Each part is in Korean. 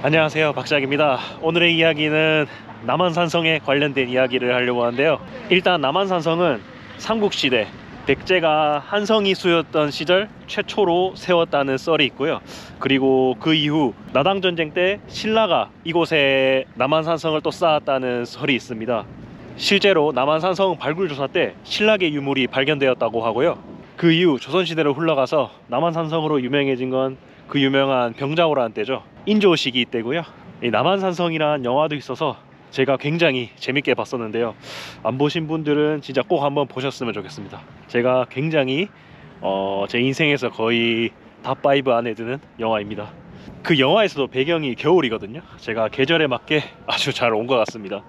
안녕하세요, 박작입니다. 오늘의 이야기는 남한산성에 관련된 이야기를 하려고 하는데요. 일단 남한산성은 삼국시대 백제가 한성이 수였던 시절 최초로 세웠다는 썰이 있고요. 그리고 그 이후 나당전쟁 때 신라가 이곳에 남한산성을 또 쌓았다는 설이 있습니다. 실제로 남한산성 발굴조사 때 신라계 유물이 발견되었다고 하고요. 그 이후 조선시대로 흘러가서 남한산성으로 유명해진 건 그 유명한 병자호란 때죠. 인조 시기 때고요. 이 남한산성이란 영화도 있어서 제가 굉장히 재밌게 봤었는데요. 안 보신 분들은 진짜 꼭 한번 보셨으면 좋겠습니다. 제가 굉장히 제 인생에서 거의 탑5 안에 드는 영화입니다. 그 영화에서도 배경이 겨울이거든요. 제가 계절에 맞게 아주 잘 온 것 같습니다.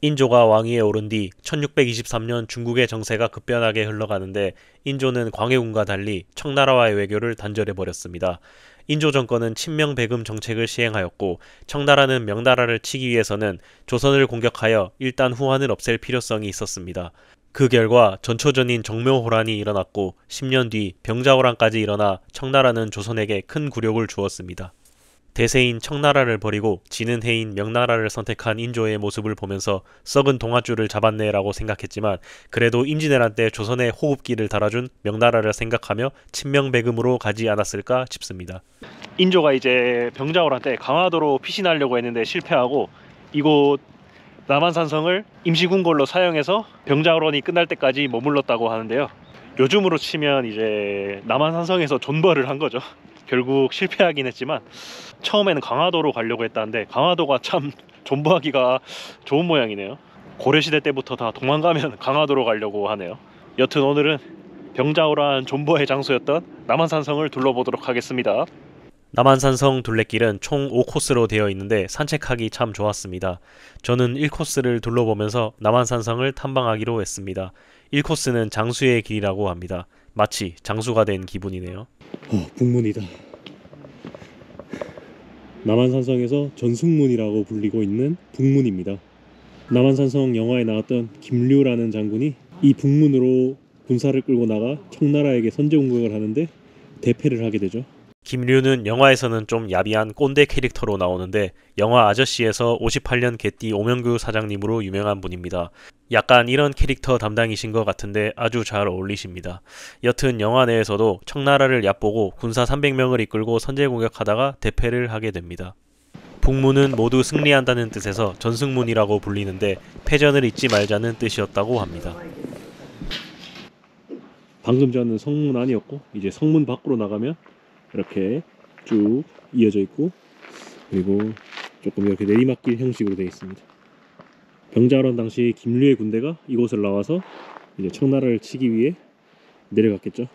인조가 왕위에 오른 뒤 1623년 중국의 정세가 급변하게 흘러가는데 인조는 광해군과 달리 청나라와의 외교를 단절해버렸습니다. 인조 정권은 친명배금 정책을 시행하였고 청나라는 명나라를 치기 위해서는 조선을 공격하여 일단 후한을 없앨 필요성이 있었습니다. 그 결과 전초전인 정묘호란이 일어났고 10년 뒤 병자호란까지 일어나 청나라는 조선에게 큰 굴욕을 주었습니다. 대세인 청나라를 버리고 지는 해인 명나라를 선택한 인조의 모습을 보면서 썩은 동아줄을 잡았네 라고 생각했지만 그래도 임진왜란 때 조선의 호흡기를 달아준 명나라를 생각하며 친명배금으로 가지 않았을까 싶습니다. 인조가 이제 병자호란 때 강화도로 피신하려고 했는데 실패하고 이곳 남한산성을 임시궁궐로 사용해서 병자호란이 끝날 때까지 머물렀다고 하는데요. 요즘으로 치면 이제 남한산성에서 존버를 한 거죠. 결국 실패하긴 했지만 처음에는 강화도로 가려고 했다는데 강화도가 참 존버하기가 좋은 모양이네요. 고려시대 때부터 다 도망가면 강화도로 가려고 하네요. 여튼 오늘은 병자호란 존버의 장소였던 남한산성을 둘러보도록 하겠습니다. 남한산성 둘레길은 총 5코스로 되어 있는데 산책하기 참 좋았습니다. 저는 1코스를 둘러보면서 남한산성을 탐방하기로 했습니다. 1코스는 장수의 길이라고 합니다. 마치 장수가 된 기분이네요. 북문이다. 남한산성에서 전승문이라고 불리고 있는 북문입니다. 남한산성 영화에 나왔던 김류라는 장군이 이 북문으로 군사를 끌고 나가 청나라에게 선제 공격을 하는데 대패를 하게 되죠. 김류는 영화에서는 좀 야비한 꼰대 캐릭터로 나오는데 영화 아저씨에서 58년 개띠 오명규 사장님으로 유명한 분입니다. 약간 이런 캐릭터 담당이신 것 같은데 아주 잘 어울리십니다. 여튼 영화 내에서도 청나라를 얕보고 군사 300명을 이끌고 선제 공격하다가 대패를 하게 됩니다. 북문은 모두 승리한다는 뜻에서 전승문이라고 불리는데 패전을 잊지 말자는 뜻이었다고 합니다. 방금 전은 성문 안이었고 이제 성문 밖으로 나가면 이렇게 쭉 이어져 있고 그리고 조금 이렇게 내리막길 형식으로 되어 있습니다. 병자호란 당시 김류의 군대가 이곳을 나와서 이제 청나라를 치기 위해 내려갔겠죠.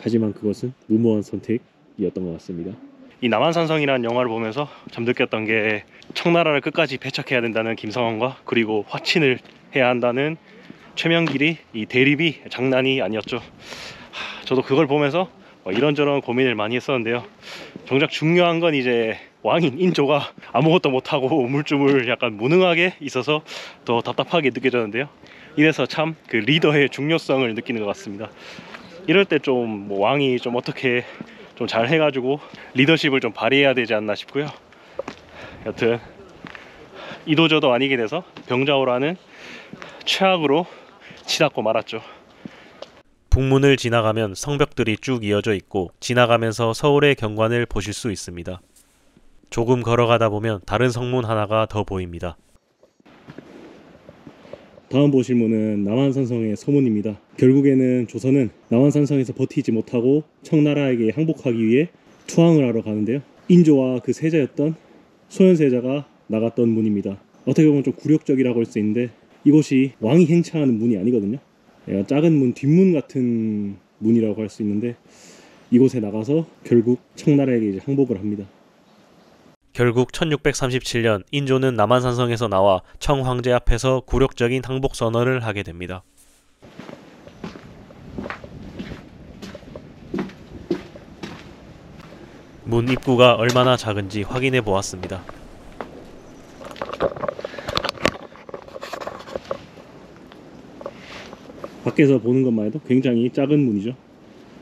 하지만 그것은 무모한 선택이었던 것 같습니다. 이 남한산성이라는 영화를 보면서 참 느꼈던 게 청나라를 끝까지 배척해야 된다는 김성황과 그리고 화친을 해야 한다는 최명길이 이 대립이 장난이 아니었죠. 저도 그걸 보면서 이런저런 고민을 많이 했었는데요. 정작 중요한 건 이제 왕인 인조가 아무것도 못하고 우물쭈물 약간 무능하게 있어서 더 답답하게 느껴졌는데요. 이래서 참 그 리더의 중요성을 느끼는 것 같습니다. 이럴 때 좀 왕이 좀 어떻게 좀 잘 해가지고 리더십을 좀 발휘해야 되지 않나 싶고요. 여튼 이도저도 아니게 돼서 병자호란은 최악으로 치닫고 말았죠. 북문을 지나가면 성벽들이 쭉 이어져 있고 지나가면서 서울의 경관을 보실 수 있습니다. 조금 걸어가다 보면 다른 성문 하나가 더 보입니다. 다음 보실 문은 남한산성의 서문입니다. 결국에는 조선은 남한산성에서 버티지 못하고 청나라에게 항복하기 위해 투항을 하러 가는데요. 인조와 그 세자였던 소현세자가 나갔던 문입니다. 어떻게 보면 좀 굴욕적이라고 할 수 있는데 이곳이 왕이 행차하는 문이 아니거든요. 작은 문, 뒷문 같은 문이라고 할 수 있는데 이곳에 나가서 결국 청나라에게 이제 항복을 합니다. 결국 1637년 인조는 남한산성에서 나와 청황제 앞에서 굴욕적인 항복 선언을 하게 됩니다. 문 입구가 얼마나 작은지 확인해 보았습니다. 밖에서 보는 것만 해도 굉장히 작은 문이죠.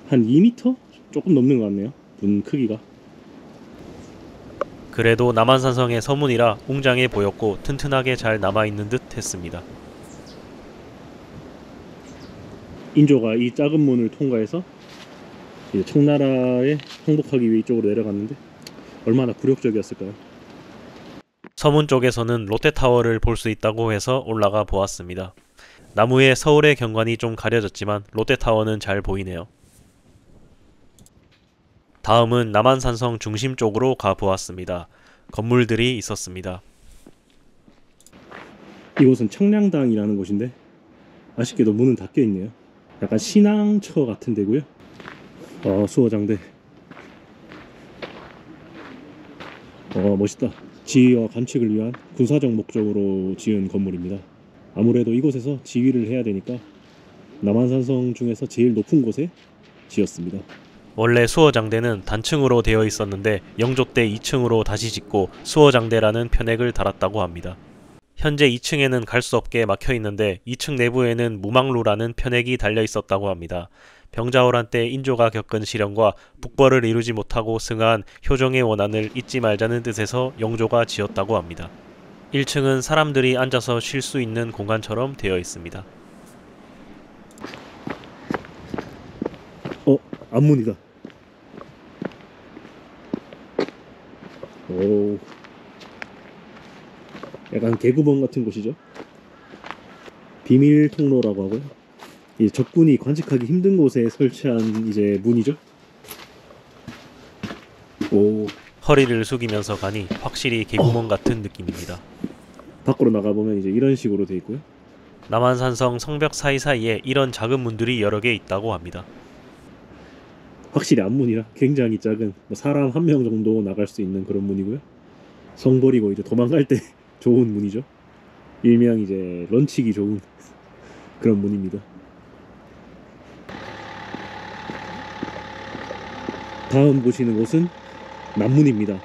한 2m? 조금 넘는 것 같네요. 문 크기가. 그래도 남한산성의 서문이라 웅장해 보였고 튼튼하게 잘 남아있는 듯 했습니다. 인조가 이 작은 문을 통과해서 이제 청나라에 항복하기 위해 이쪽으로 내려갔는데 얼마나 굴욕적이었을까요? 서문 쪽에서는 롯데타워를 볼 수 있다고 해서 올라가 보았습니다. 나무에 서울의 경관이 좀 가려졌지만 롯데타워는 잘 보이네요. 다음은 남한산성 중심 쪽으로 가 보았습니다. 건물들이 있었습니다. 이곳은 청량당이라는 곳인데 아쉽게도 문은 닫혀 있네요. 약간 신앙처 같은 데고요. 수호장대. 멋있다. 지휘와 관측을 위한 군사적 목적으로 지은 건물입니다. 아무래도 이곳에서 지휘를 해야 되니까 남한산성 중에서 제일 높은 곳에 지었습니다. 원래 수호장대는 단층으로 되어 있었는데 영조 때 2층으로 다시 짓고 수호장대라는 편액을 달았다고 합니다. 현재 2층에는 갈 수 없게 막혀 있는데 2층 내부에는 무망루라는 편액이 달려 있었다고 합니다. 병자호란 때 인조가 겪은 시련과 북벌을 이루지 못하고 승한 효종의 원한을 잊지 말자는 뜻에서 영조가 지었다고 합니다. 1층은 사람들이 앉아서 쉴 수 있는 공간처럼 되어 있습니다. 앞문이다. 오, 약간 개구멍 같은 곳이죠. 비밀 통로라고 하고요. 이 적군이 관측하기 힘든 곳에 설치한 이제 문이죠. 오, 허리를 숙이면서 가니 확실히 개구멍 같은 느낌입니다. 밖으로 나가보면 이제 이런 식으로 되어 있고요. 남한산성 성벽 사이사이에 이런 작은 문들이 여러 개 있다고 합니다. 확실히 앞문이라 굉장히 작은 사람 한 명 정도 나갈 수 있는 그런 문이고요. 성 버리고 이제 도망갈 때 좋은 문이죠. 일명 이제 런치기 좋은 그런 문입니다. 다음 보시는 곳은 남문입니다.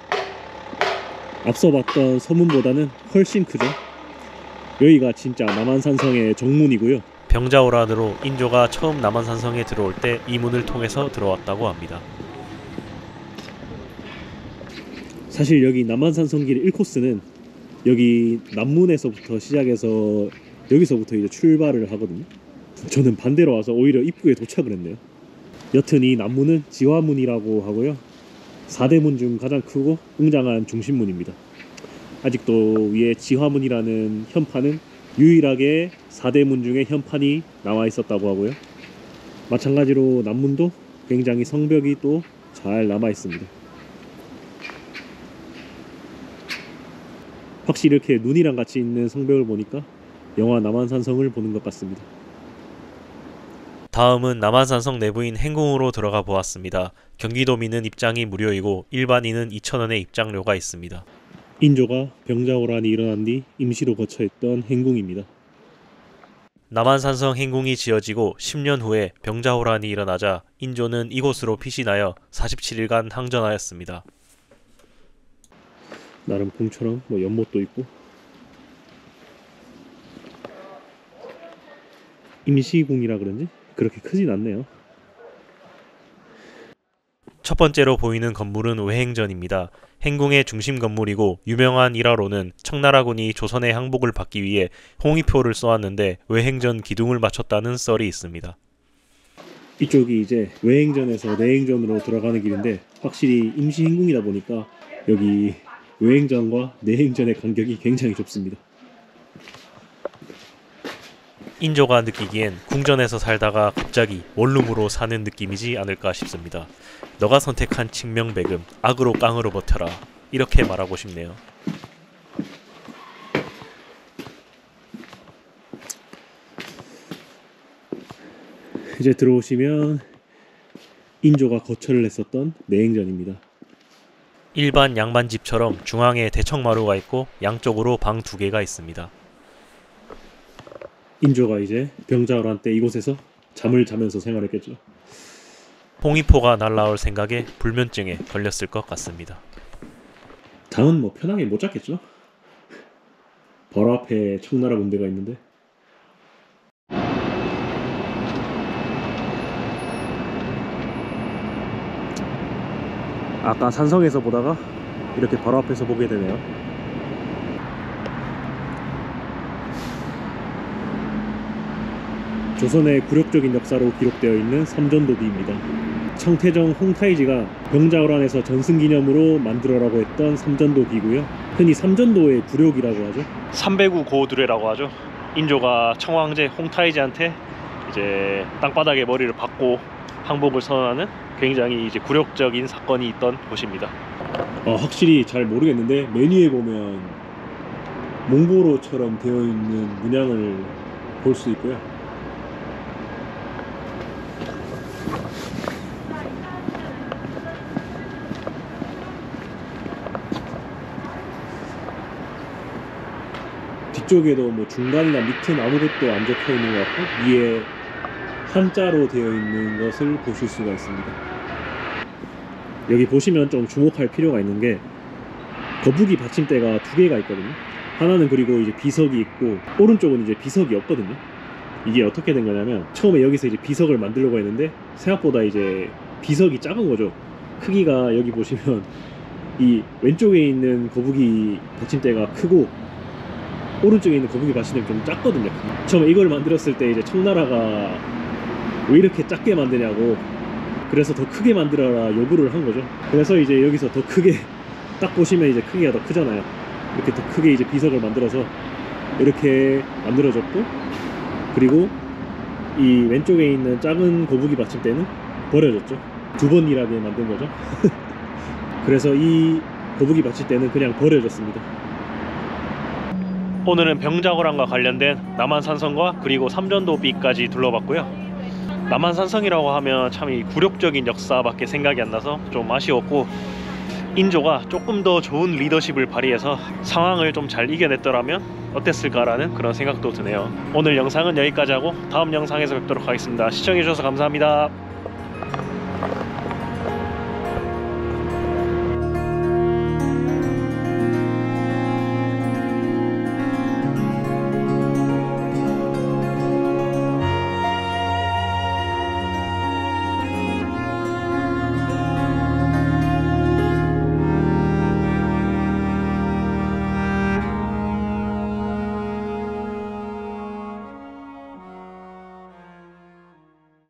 앞서 봤던 서문보다는 훨씬 크죠. 여기가 진짜 남한산성의 정문이고요. 병자호란으로 인조가 처음 남한산성에 들어올 때 이 문을 통해서 들어왔다고 합니다. 사실 여기 남한산성길 1코스는 여기 남문에서부터 시작해서 여기서부터 이제 출발을 하거든요. 저는 반대로 와서 오히려 입구에 도착을 했네요. 여튼 이 남문은 지화문이라고 하고요. 4대문 중 가장 크고 웅장한 중심문입니다. 아직도 위에 지화문이라는 현판은 유일하게 4대문 중에 현판이 나와 있었다고 하고요. 마찬가지로 남문도 굉장히 성벽이 또 잘 남아 있습니다. 확실히 이렇게 눈이랑 같이 있는 성벽을 보니까 영화 남한산성을 보는 것 같습니다. 다음은 남한산성 내부인 행궁으로 들어가 보았습니다. 경기도민은 입장이 무료이고 일반인은 2,000원의 입장료가 있습니다. 인조가 병자호란이 일어난 뒤 임시로 거처했던 행궁입니다. 남한산성 행궁이 지어지고 10년 후에 병자호란이 일어나자 인조는 이곳으로 피신하여 47일간 항전하였습니다. 나름 봄처럼 연못도 있고 임시궁이라 그런지 그렇게 크진 않네요. 첫 번째로 보이는 건물은 외행전입니다. 행궁의 중심 건물이고 유명한 일화로는 청나라군이 조선의 항복을 받기 위해 홍위표를 쏘았는데 외행전 기둥을 맞췄다는 썰이 있습니다. 이쪽이 이제 외행전에서 내행전으로 들어가는 길인데 확실히 임시 행궁이다 보니까 여기 외행전과 내행전의 간격이 굉장히 좁습니다. 인조가 느끼기엔 궁전에서 살다가 갑자기 원룸으로 사는 느낌이지 않을까 싶습니다. 너가 선택한 칙명배금 악으로 깡으로 버텨라 이렇게 말하고 싶네요. 이제 들어오시면 인조가 거처를 했었던 내행전입니다. 일반 양반집처럼 중앙에 대청마루가 있고 양쪽으로 방 2개가 있습니다. 인조가 이제 병자호란 때 이곳에서 잠을 자면서 생활했겠죠. 홍위포가 날라올 생각에 불면증에 걸렸을 것 같습니다. 잠은 편하게 못 잤겠죠? 바로 앞에 청나라 군대가 있는데. 아까 산성에서 보다가 이렇게 바로 앞에서 보게 되네요. 조선의 굴욕적인 역사로 기록되어 있는 삼전도비입니다. 청태정 홍타이지가 병자호란에서 전승기념으로 만들어라고 했던 삼전도비고요. 흔히 삼전도의 굴욕이라고 하죠. 삼배구 고두례라고 하죠. 인조가 청황제 홍타이지한테 이제 땅바닥에 머리를 박고 항복을 선언하는 굉장히 이제 굴욕적인 사건이 있던 곳입니다. 확실히 잘 모르겠는데 메뉴에 보면 몽고로처럼 되어 있는 문양을 볼 수 있고요. 뒤쪽에도 뭐 중간이나 밑은 아무것도 안 적혀 있는 것 같고 위에 한자로 되어 있는 것을 보실 수가 있습니다. 여기 보시면 좀 주목할 필요가 있는 게 거북이 받침대가 두 개가 있거든요. 하나는 그리고 이제 비석이 있고 오른쪽은 이제 비석이 없거든요. 이게 어떻게 된 거냐면 처음에 여기서 이제 비석을 만들려고 했는데 생각보다 이제 비석이 작은 거죠. 크기가 여기 보시면 이 왼쪽에 있는 거북이 받침대가 크고 오른쪽에 있는 거북이 받침대가 좀 작거든요. 처음에 이걸 만들었을 때 이제 청나라가 왜 이렇게 작게 만드냐고, 그래서 더 크게 만들어라 요구를 한 거죠. 그래서 이제 여기서 더 크게 딱 보시면 이제 크기가 더 크잖아요. 이렇게 더 크게 이제 비석을 만들어서 이렇게 만들어졌고, 그리고 이 왼쪽에 있는 작은 거북이 받침대는 버려졌죠. 두 번 일하게 만든 거죠. 그래서 이 거북이 받침대는 그냥 버려졌습니다. 오늘은 병자호란과 관련된 남한산성과 그리고 삼전도비까지 둘러봤고요. 남한산성이라고 하면 참 이 굴욕적인 역사밖에 생각이 안 나서 좀 아쉬웠고, 인조가 조금 더 좋은 리더십을 발휘해서 상황을 좀 잘 이겨냈더라면 어땠을까라는 그런 생각도 드네요. 오늘 영상은 여기까지 하고 다음 영상에서 뵙도록 하겠습니다. 시청해주셔서 감사합니다.